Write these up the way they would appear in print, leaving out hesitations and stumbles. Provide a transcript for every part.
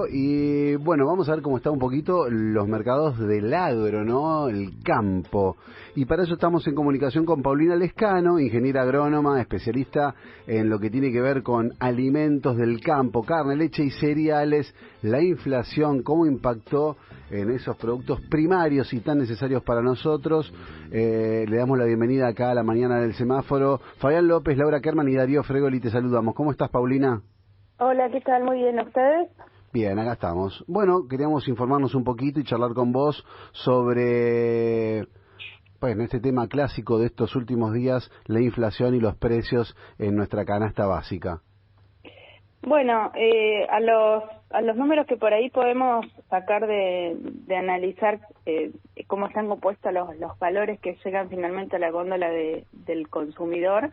Y bueno, vamos a ver cómo están un poquito los mercados del agro, ¿no? El campo. Y para eso estamos en comunicación con Paulina Lescano, ingeniera agrónoma, especialista en lo que tiene que ver con alimentos del campo, carne, leche y cereales, la inflación, cómo impactó en esos productos primarios y tan necesarios para nosotros. Le damos la bienvenida acá a la mañana del semáforo. Fabián López, Laura Kerman y Darío Fregoli, te saludamos. ¿Cómo estás, Paulina? Hola, ¿qué tal? Muy bien, ¿ustedes? Bien, acá estamos. Bueno, queríamos informarnos un poquito y charlar con vos sobre, bueno, este tema clásico de estos últimos días, la inflación y los precios en nuestra canasta básica. Bueno, a los números que por ahí podemos sacar de analizar cómo están compuestos los valores que llegan finalmente a la góndola del consumidor,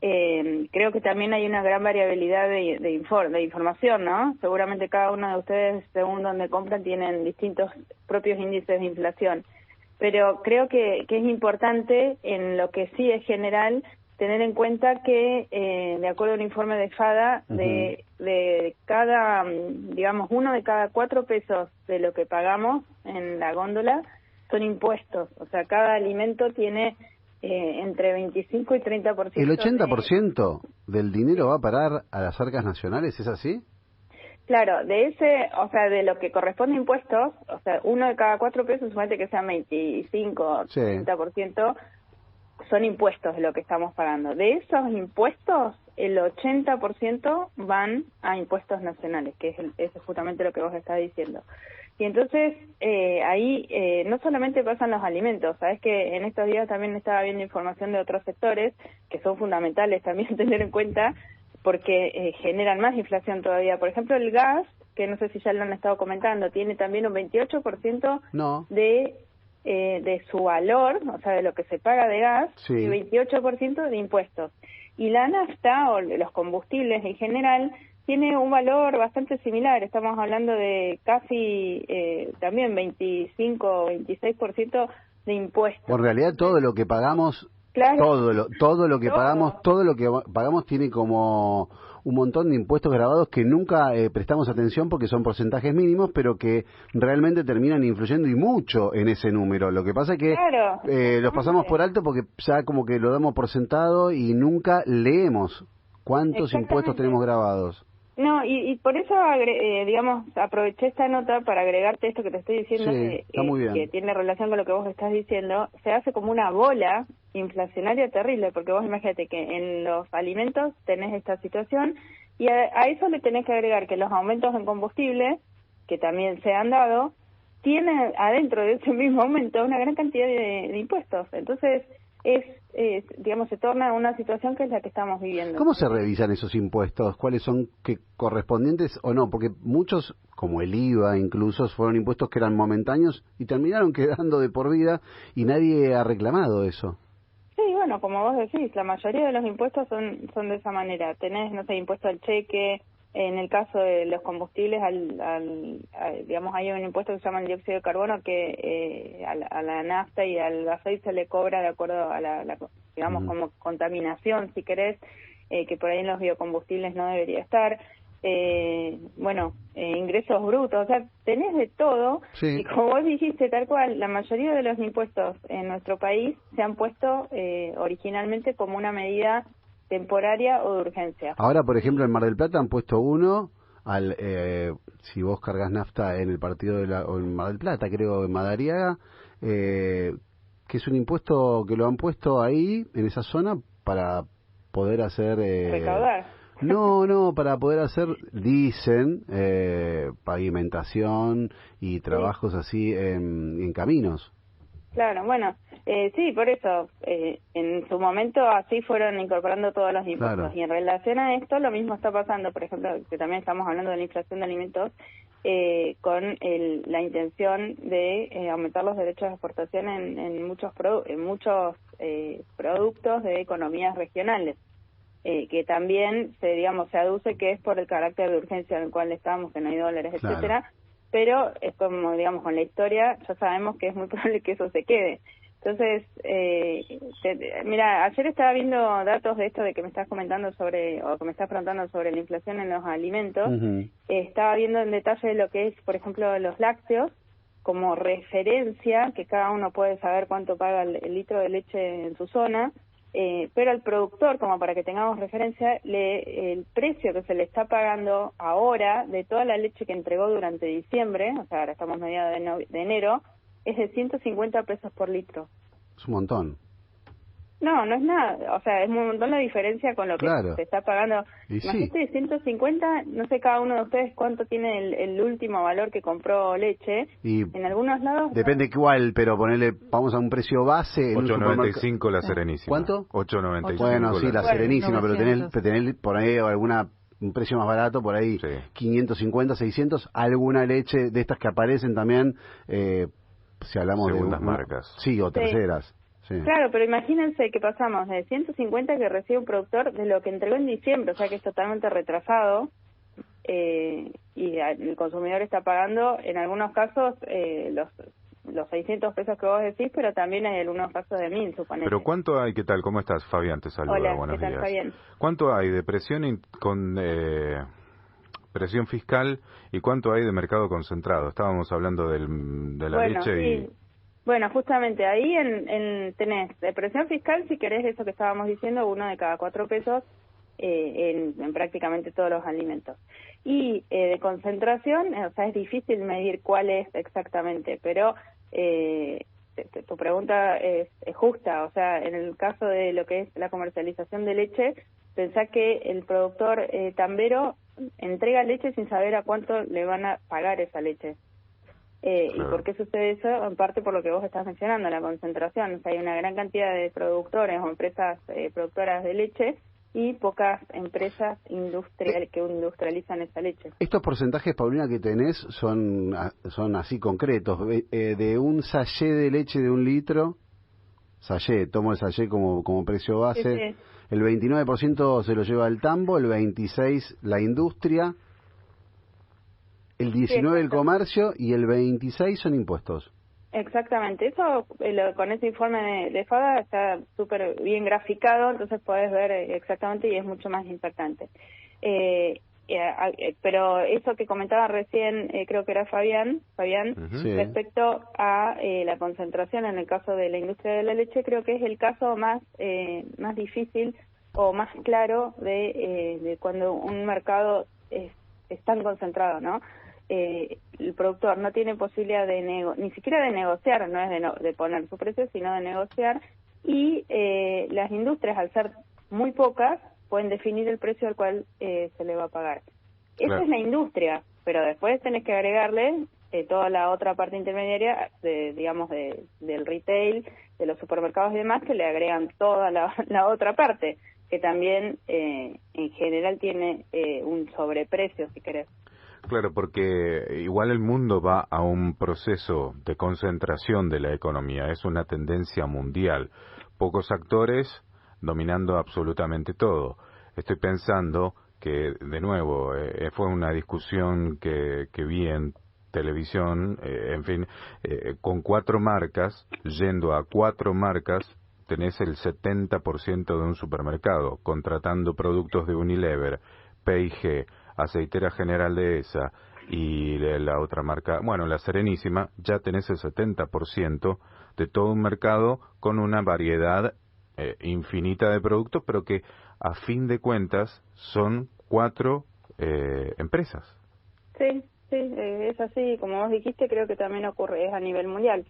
creo que también hay una gran variabilidad de información, ¿no? Seguramente cada uno de ustedes, según donde compran, tienen distintos propios índices de inflación. Pero creo que es importante, en lo que sí es general, tener en cuenta que, de acuerdo a un informe de FADA, de cada, digamos, 1 de cada 4 pesos de lo que pagamos en la góndola son impuestos. O sea, cada alimento tiene entre 25 y 30%. ¿El 80% del dinero va a parar a las arcas nacionales? ¿Es así? Claro, o sea, de lo que corresponde a impuestos, o sea, 1 de cada 4 pesos, suponete que sean 25, sí. 30%, son impuestos de lo que estamos pagando. De esos impuestos, el 80% van a impuestos nacionales, que es justamente lo que vos estás diciendo. Y entonces, ahí no solamente pasan los alimentos, sabes que en estos días también estaba viendo información de otros sectores que son fundamentales también tener en cuenta, porque generan más inflación todavía. Por ejemplo, el gas, que no sé si ya lo han estado comentando, tiene también un 28% de su valor, o sea, de lo que se paga de gas, sí, y 28% de impuestos. Y la nafta, o los combustibles en general, tiene un valor bastante similar. Estamos hablando de casi también 25 o 26% de impuestos. En realidad todo lo que pagamos, claro, todo lo que pagamos tiene como un montón de impuestos grabados que nunca prestamos atención porque son porcentajes mínimos, pero que realmente terminan influyendo y mucho en ese número. Lo que pasa es que los pasamos por alto porque ya como que lo damos por sentado y nunca leemos cuántos impuestos tenemos grabados. No, y por eso, digamos, aproveché esta nota para agregarte esto que te estoy diciendo, que tiene relación con lo que vos estás diciendo. Se hace como una bola inflacionaria terrible, porque vos imagínate que en los alimentos tenés esta situación, y a eso le tenés que agregar que los aumentos en combustible, que también se han dado, tienen adentro de ese mismo aumento una gran cantidad de impuestos. Entonces, digamos, se torna una situación que es la que estamos viviendo. ¿Cómo se revisan esos impuestos? ¿Cuáles son correspondientes o no? Porque muchos, como el IVA incluso, fueron impuestos que eran momentáneos y terminaron quedando de por vida y nadie ha reclamado eso. Sí, bueno, como vos decís, la mayoría de los impuestos son de esa manera. Tenés, no sé, impuesto al cheque. En el caso de los combustibles, digamos, hay un impuesto que se llama el dióxido de carbono que a la nafta y al gasoil se le cobra de acuerdo a la digamos, como contaminación, si querés, que por ahí en los biocombustibles no debería estar. Ingresos brutos, o sea, tenés de todo, y como vos dijiste, tal cual, la mayoría de los impuestos en nuestro país se han puesto originalmente como una medida temporaria o de urgencia. Ahora, por ejemplo, en Mar del Plata han puesto uno si vos cargas nafta en el partido o en Mar del Plata, creo, en Madariaga, que es un impuesto que lo han puesto ahí, en esa zona, para poder hacer... recaudar. No, para poder hacer, dicen, pavimentación y trabajos así en caminos. Claro, bueno, sí, por eso, en su momento así fueron incorporando todos los impuestos. Claro. Y en relación a esto, lo mismo está pasando, por ejemplo, que también estamos hablando de la inflación de alimentos, con la intención de aumentar los derechos de exportación en muchos productos de economías regionales, que también se aduce que es por el carácter de urgencia en el cual estamos, que no hay dólares, claro, etcétera. Pero es como, digamos, con la historia ya sabemos que es muy probable que eso se quede. Entonces, mira, ayer estaba viendo datos de esto de que me estás comentando sobre, o que me estás preguntando sobre la inflación en los alimentos. Estaba viendo en detalle lo que es, por ejemplo, los lácteos, como referencia, que cada uno puede saber cuánto paga el litro de leche en su zona, pero al productor, como para que tengamos referencia, el precio que se le está pagando ahora de toda la leche que entregó durante diciembre, o sea, ahora estamos mediados de enero, es de 150 pesos por litro. Es un montón. No, no es nada. O sea, es un montón la diferencia con lo que se está pagando. Imagínate, 150, no sé cada uno de ustedes cuánto tiene el último valor que compró leche. Y en algunos lados... Depende cuál, pero ponerle, vamos a un precio base. 8.95 la Serenísima. ¿Cuánto? 8.95. Bueno, sí, la Serenísima, pero tener por ahí un precio más barato, por ahí 550, 600, alguna leche de estas que aparecen también, si hablamos segundas marcas. Sí, o terceras. Sí. Claro, pero imagínense que pasamos de 150 que recibe un productor de lo que entregó en diciembre, o sea que es totalmente retrasado, y el consumidor está pagando en algunos casos los 600 pesos que vos decís, pero también hay algunos casos de 1.000, suponete. Pero ¿cuánto hay? ¿Qué tal? ¿Cómo estás, Fabián? Te saludo. Hola, buenos ¿qué tal, días. Fabián? ¿Cuánto hay de presión con presión fiscal y cuánto hay de mercado concentrado? Estábamos hablando de la leche y... Bueno, justamente ahí tenés de presión fiscal, si querés, eso que estábamos diciendo, 1 de cada 4 pesos en prácticamente todos los alimentos. Y de concentración, o sea, es difícil medir cuál es exactamente, pero tu pregunta es justa. O sea, en el caso de lo que es la comercialización de leche, pensá que el productor tambero entrega leche sin saber a cuánto le van a pagar esa leche. ¿Y por qué sucede eso? En parte por lo que vos estás mencionando, la concentración. O sea, hay una gran cantidad de productores o empresas productoras de leche y pocas empresas que industrializan esa leche. ¿Estos porcentajes, Paulina, que tenés son así concretos? De un sachet de leche de 1 litro, tomo el sachet como precio base, el 29% se lo lleva el tambo, el 26% la industria, el 19% el comercio y el 26% son impuestos. Exactamente, eso con ese informe de FADA está súper bien graficado, entonces podés ver exactamente y es mucho más impactante. Pero eso que comentaba recién, creo que era Fabián, respecto a la concentración en el caso de la industria de la leche, creo que es el caso más difícil o más claro de cuando un mercado es tan concentrado, ¿no? El productor no tiene posibilidad ni siquiera de negociar, no es de poner su precio, sino de negociar, y las industrias, al ser muy pocas, pueden definir el precio al cual se le va a pagar. Esa es la industria, pero después tenés que agregarle toda la otra parte intermediaria, del retail, de los supermercados y demás, que le agregan toda la otra parte, que también en general tiene un sobreprecio, si querés. Claro, porque igual el mundo va a un proceso de concentración de la economía, es una tendencia mundial, pocos actores dominando absolutamente todo. Estoy pensando que, de nuevo, fue una discusión que vi en televisión, con 4 marcas, yendo a 4 marcas, tenés el 70% de un supermercado, contratando productos de Unilever, P&G, Aceitera General Dehesa y de la otra marca, la Serenísima, ya tenés el 70% de todo un mercado con una variedad infinita de productos, pero que a fin de cuentas son 4 empresas. Sí, es así, como vos dijiste, creo que también ocurre, es a nivel mundial.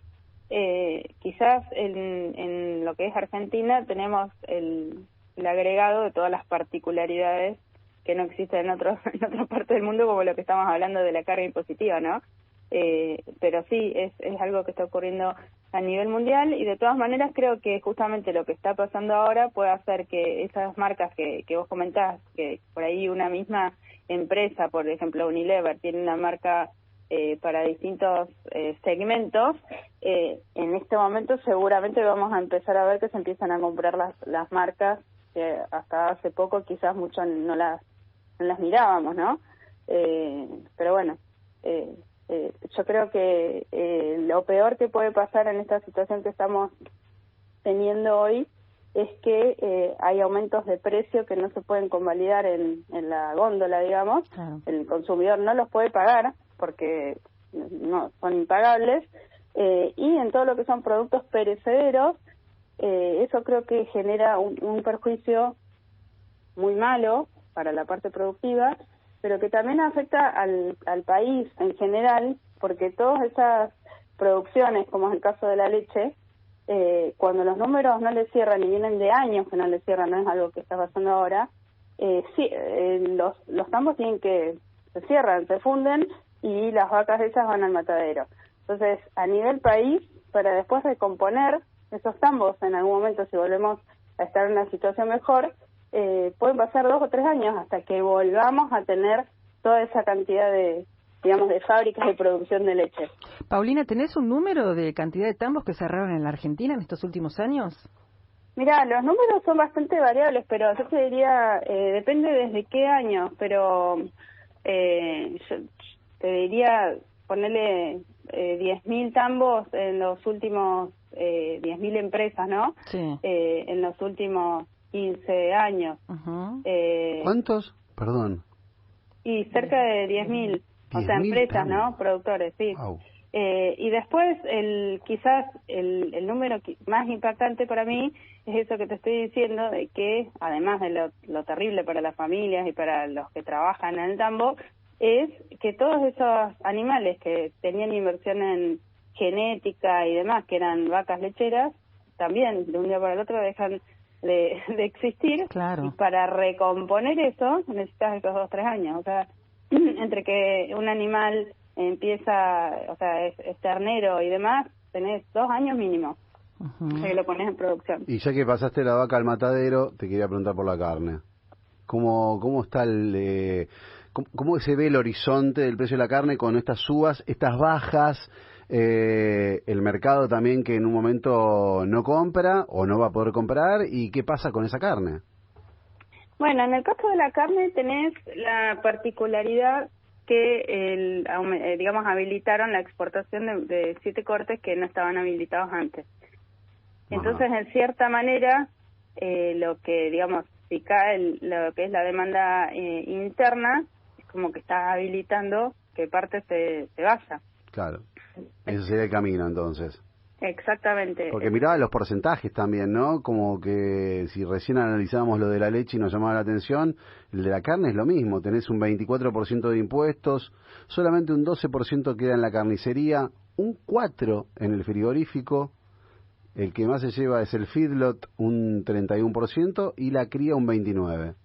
Quizás en lo que es Argentina tenemos el agregado de todas las particularidades que no existen en otra parte del mundo, como lo que estamos hablando de la carga impositiva, ¿no? Pero sí, es algo que está ocurriendo a nivel mundial, y de todas maneras creo que justamente lo que está pasando ahora puede hacer que esas marcas que vos comentás, que por ahí una misma empresa, por ejemplo Unilever, tiene una marca para distintos segmentos, en este momento seguramente vamos a empezar a ver que se empiezan a comprar las marcas que hasta hace poco quizás mucho no las mirábamos, ¿no? Pero bueno, yo creo que lo peor que puede pasar en esta situación que estamos teniendo hoy es que hay aumentos de precio que no se pueden convalidar en la góndola, digamos. Claro. El consumidor no los puede pagar porque no son impagables, y en todo lo que son productos perecederos, eso creo que genera un perjuicio muy malo para la parte productiva, pero que también afecta al país en general, porque todas esas producciones, como es el caso de la leche, cuando los números no le cierran y vienen de años que no le cierran, no es algo que está pasando ahora, los tambos se cierran, se funden y las vacas esas van al matadero. Entonces, a nivel país, para después recomponer esos tambos en algún momento, si volvemos a estar en una situación mejor, pueden pasar 2 o 3 años hasta que volvamos a tener toda esa cantidad de fábricas de producción de leche. Paulina, ¿tenés un número de cantidad de tambos que cerraron en la Argentina en estos últimos años? Mira, los números son bastante variables, pero yo te diría, depende desde qué año, pero yo te diría ponerle 10.000 tambos en los últimos 10.000 empresas, ¿no? Sí. En los últimos 15 años. Uh-huh. ¿Cuántos? Perdón. Y cerca de 10.000, o sea, empresas, tambos, ¿no? Productores, sí. Wow. Y después, quizás el número más impactante para mí es eso que te estoy diciendo, de que además de lo terrible para las familias y para los que trabajan en el tambo, es que todos esos animales que tenían inversión en genética y demás, que eran vacas lecheras, también de un día para el otro dejan de existir. Claro. Y para recomponer eso necesitas estos 2 o 3 años. O sea, entre que un animal empieza, o sea, es ternero y demás, tenés 2 años mínimo. Uh-huh. Que lo pones en producción. Y ya que pasaste la vaca al matadero, te quería preguntar por la carne. ¿Cómo está cómo se ve el horizonte del precio de la carne con estas subas, estas bajas, el mercado también que en un momento no compra o no va a poder comprar, y qué pasa con esa carne? Bueno, en el caso de la carne tenés la particularidad que, habilitaron la exportación de 7 cortes que no estaban habilitados antes. Entonces, en cierta manera, lo que, digamos, si cae lo que es la demanda interna, es como que está habilitando que parte se vaya. Claro, ese sería el camino entonces. Exactamente. Porque miraba los porcentajes también, ¿no? Como que si recién analizábamos lo de la leche y nos llamaba la atención, el de la carne es lo mismo, tenés un 24% de impuestos, solamente un 12% queda en la carnicería, un 4% en el frigorífico, el que más se lleva es el feedlot, un 31%, y la cría un 29%.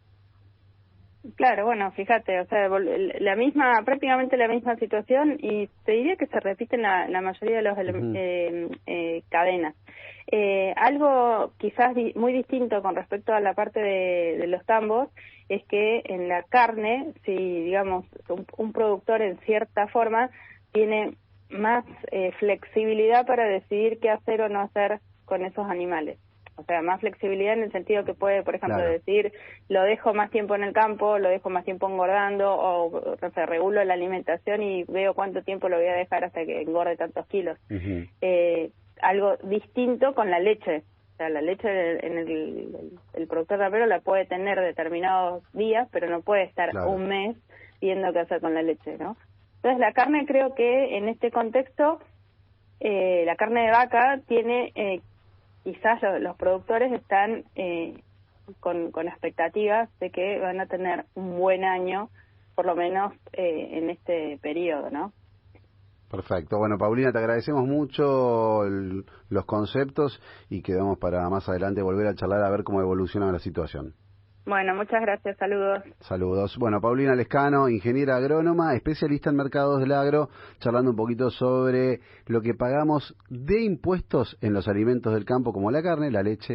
Claro, bueno, fíjate, o sea, prácticamente la misma situación, y te diría que se repite en la mayoría de los cadenas. Algo quizás muy distinto con respecto a la parte de los tambos es que en la carne, si digamos un productor en cierta forma tiene más flexibilidad para decidir qué hacer o no hacer con esos animales. O sea, más flexibilidad en el sentido que puede, por ejemplo, claro, decir, lo dejo más tiempo en el campo, lo dejo más tiempo engordando, o regulo la alimentación y veo cuánto tiempo lo voy a dejar hasta que engorde tantos kilos. Uh-huh. Algo distinto con la leche. O sea, la leche el productor rapero la puede tener determinados días, pero no puede estar claro, un mes viendo qué hacer con la leche, ¿no? Entonces, la carne, creo que en este contexto, la carne de vaca tiene... quizás los productores están con expectativas de que van a tener un buen año, por lo menos en este periodo, ¿no? Perfecto. Bueno, Paulina, te agradecemos mucho los conceptos y quedamos para más adelante volver a charlar a ver cómo evoluciona la situación. Bueno, muchas gracias, saludos. Saludos. Bueno, Paulina Lescano, ingeniera agrónoma, especialista en mercados del agro, charlando un poquito sobre lo que pagamos de impuestos en los alimentos del campo, como la carne, la leche